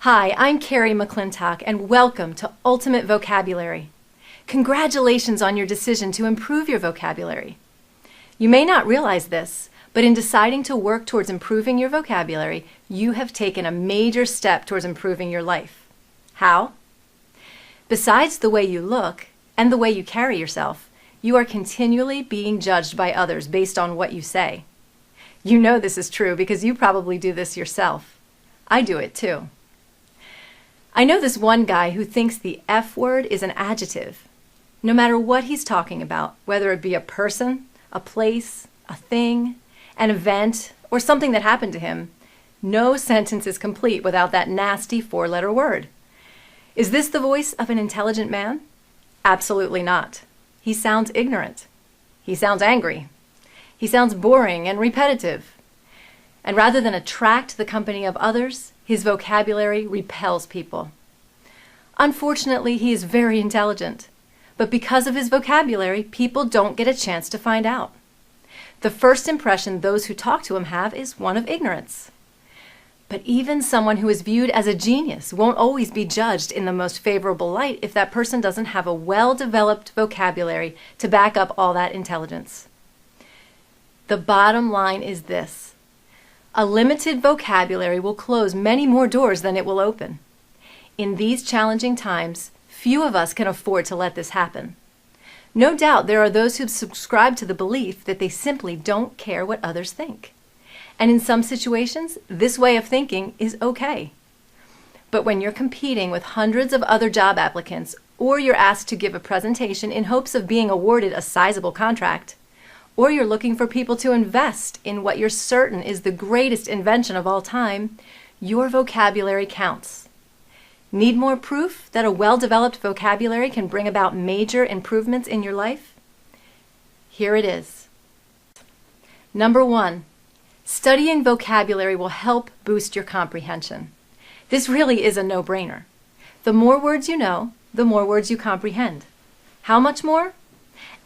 Hi, I'm Carrie McClintock, and welcome to Ultimate Vocabulary. Congratulations on your decision to improve your vocabulary. You may not realize this, but in deciding to work towards improving your vocabulary, you have taken a major step towards improving your life. How? Besides the way you look and the way you carry yourself, you are continually being judged by others based on what you say. You know this is true because you probably do this yourself. I do it too. I know this one guy who thinks the F word is an adjective. No matter what he's talking about, whether it be a person, a place, a thing, an event, or something that happened to him, no sentence is complete without that nasty four-letter word. Is this the voice of an intelligent man? Absolutely not. He sounds ignorant. He sounds angry. He sounds boring and repetitive. And rather than attract the company of others, his vocabulary repels people. Unfortunately, he is very intelligent, but because of his vocabulary, people don't get a chance to find out. The first impression those who talk to him have is one of ignorance. But even someone who is viewed as a genius won't always be judged in the most favorable light if that person doesn't have a well-developed vocabulary to back up all that intelligence. The bottom line is this. A limited vocabulary will close many more doors than it will open. In these challenging times, few of us can afford to let this happen. No doubt there are those who subscribe to the belief that they simply don't care what others think. And in some situations, this way of thinking is okay. But when you're competing with hundreds of other job applicants, or you're asked to give a presentation in hopes of being awarded a sizable contract, or you're looking for people to invest in what you're certain is the greatest invention of all time, your vocabulary counts. Need more proof that a well-developed vocabulary can bring about major improvements in your life? Here it is. Number 1, studying vocabulary will help boost your comprehension. This really is a no-brainer. The more words you know, the more words you comprehend. How much more?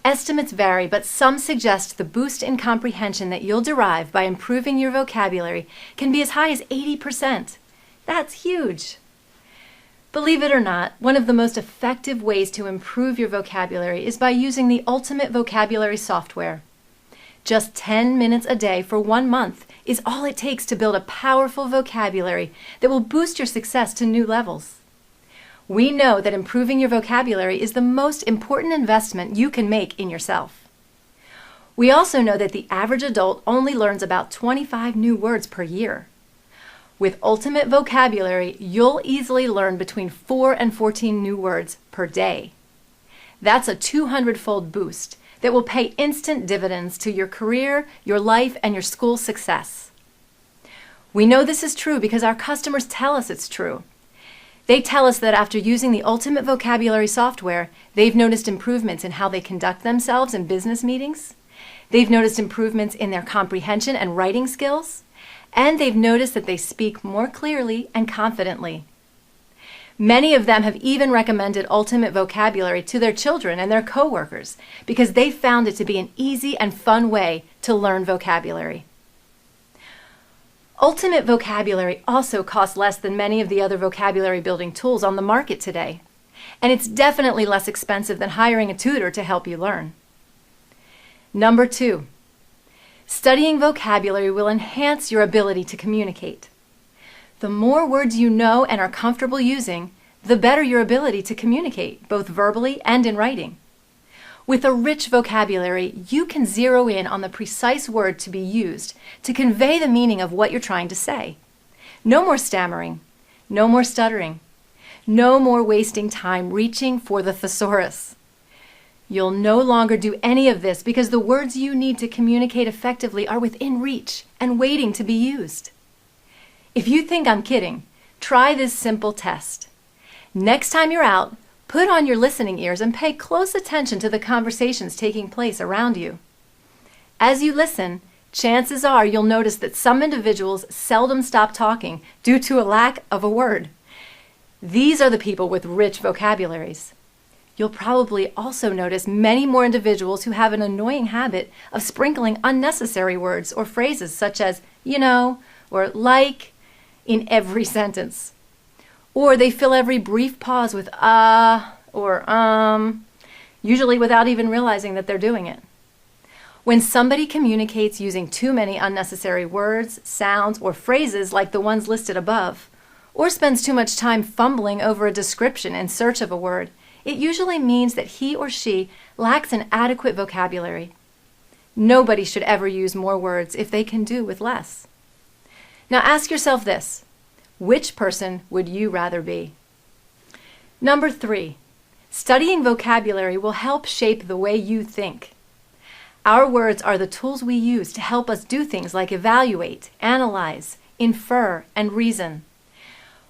Estimates vary, but some suggest the boost in comprehension that you'll derive by improving your vocabulary can be as high as 80%. That's huge. Believe it or not, one of the most effective ways to improve your vocabulary is by using the Ultimate Vocabulary software. Just 10 minutes a day for 1 month is all it takes to build a powerful vocabulary that will boost your success to new levels. We know that improving your vocabulary is the most important investment you can make in yourself. We also know that the average adult only learns about 25 new words per year. With Ultimate Vocabulary, you'll easily learn between 4 and 14 new words per day. That's a 200-fold boost that will pay instant dividends to your career, your life, and your school success. We know this is true because our customers tell us it's true. They tell us that after using the Ultimate Vocabulary software, they've noticed improvements in how they conduct themselves in business meetings. They've noticed improvements in their comprehension and writing skills. And they've noticed that they speak more clearly and confidently. Many of them have even recommended Ultimate Vocabulary to their children and their coworkers because they found it to be an easy and fun way to learn vocabulary. Ultimate Vocabulary also costs less than many of the other vocabulary building tools on the market today, and it's definitely less expensive than hiring a tutor to help you learn. Number 2, studying vocabulary will enhance your ability to communicate. The more words you know and are comfortable using, the better your ability to communicate, both verbally and in writing. With a rich vocabulary, you can zero in on the precise word to be used to convey the meaning of what you're trying to say. No more stammering, no more stuttering, no more wasting time reaching for the thesaurus. You'll no longer do any of this because the words you need to communicate effectively are within reach and waiting to be used. If you think I'm kidding, try this simple test. Next time you're out, put on your listening ears and pay close attention to the conversations taking place around you. As you listen, chances are you'll notice that some individuals seldom stop talking due to a lack of a word. These are the people with rich vocabularies. You'll probably also notice many more individuals who have an annoying habit of sprinkling unnecessary words or phrases such as, you know, or like, in every sentence. Or they fill every brief pause with or usually without even realizing that they're doing it. When somebody communicates using too many unnecessary words, sounds, or phrases like the ones listed above, or spends too much time fumbling over a description in search of a word, it usually means that he or she lacks an adequate vocabulary. Nobody should ever use more words if they can do with less. Now ask yourself this: which person would you rather be? Number 3, studying vocabulary will help shape the way you think. Our words are the tools we use to help us do things like evaluate, analyze, infer, and reason.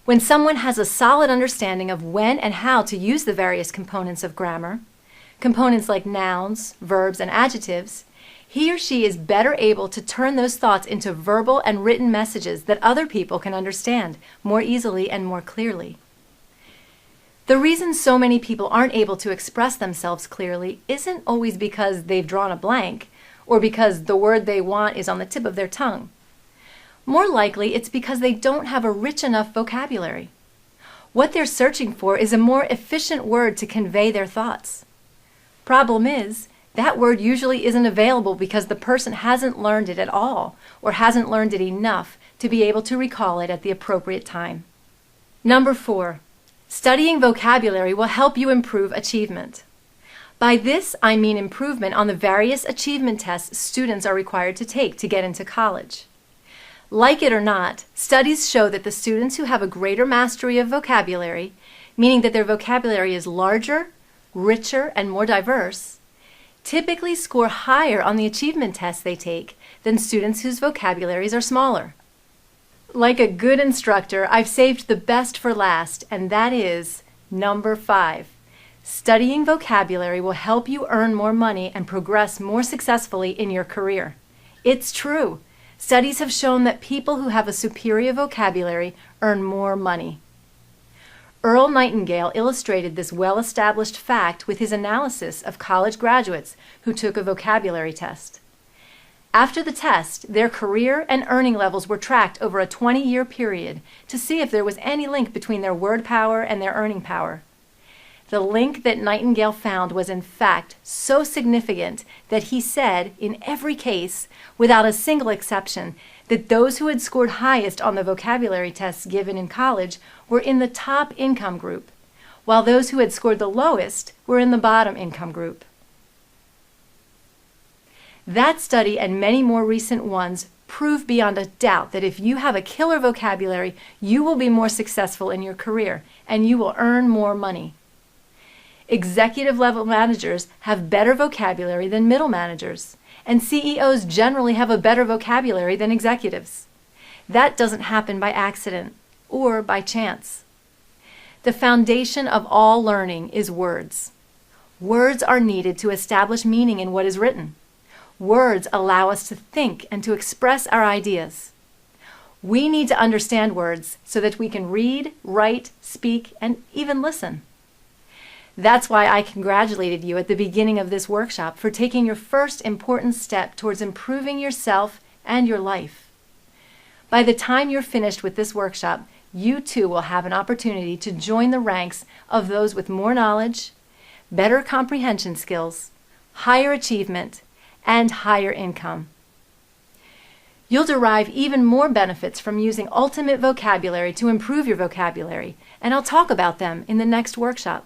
When someone has a solid understanding of when and how to use the various components of grammar, components like nouns, verbs, and adjectives, he or she is better able to turn those thoughts into verbal and written messages that other people can understand more easily and more clearly. The reason so many people aren't able to express themselves clearly isn't always because they've drawn a blank or because the word they want is on the tip of their tongue. More likely, it's because they don't have a rich enough vocabulary. What they're searching for is a more efficient word to convey their thoughts. Problem is, that word usually isn't available because the person hasn't learned it at all or hasn't learned it enough to be able to recall it at the appropriate time. Number 4, studying vocabulary will help you improve achievement. By this, I mean improvement on the various achievement tests students are required to take to get into college. Like it or not, studies show that the students who have a greater mastery of vocabulary, meaning that their vocabulary is larger, richer, and more diverse, typically score higher on the achievement tests they take than students whose vocabularies are smaller. Like a good instructor, I've saved the best for last, and that is number 5. Studying vocabulary will help you earn more money and progress more successfully in your career. It's true. Studies have shown that people who have a superior vocabulary earn more money. Earl Nightingale illustrated this well-established fact with his analysis of college graduates who took a vocabulary test. After the test, their career and earning levels were tracked over a 20-year period to see if there was any link between their word power and their earning power. The link that Nightingale found was in fact so significant that he said, in every case, without a single exception, that those who had scored highest on the vocabulary tests given in college were in the top income group, while those who had scored the lowest were in the bottom income group. That study and many more recent ones prove beyond a doubt that if you have a killer vocabulary, you will be more successful in your career and you will earn more money. Executive level managers have better vocabulary than middle managers, and CEOs generally have a better vocabulary than executives. That doesn't happen by accident or by chance. The foundation of all learning is words. Words are needed to establish meaning in what is written. Words allow us to think and to express our ideas. We need to understand words so that we can read, write, speak, and even listen. That's why I congratulated you at the beginning of this workshop for taking your first important step towards improving yourself and your life. By the time you're finished with this workshop, you too will have an opportunity to join the ranks of those with more knowledge, better comprehension skills, higher achievement, and higher income. You'll derive even more benefits from using Ultimate Vocabulary to improve your vocabulary, and I'll talk about them in the next workshop.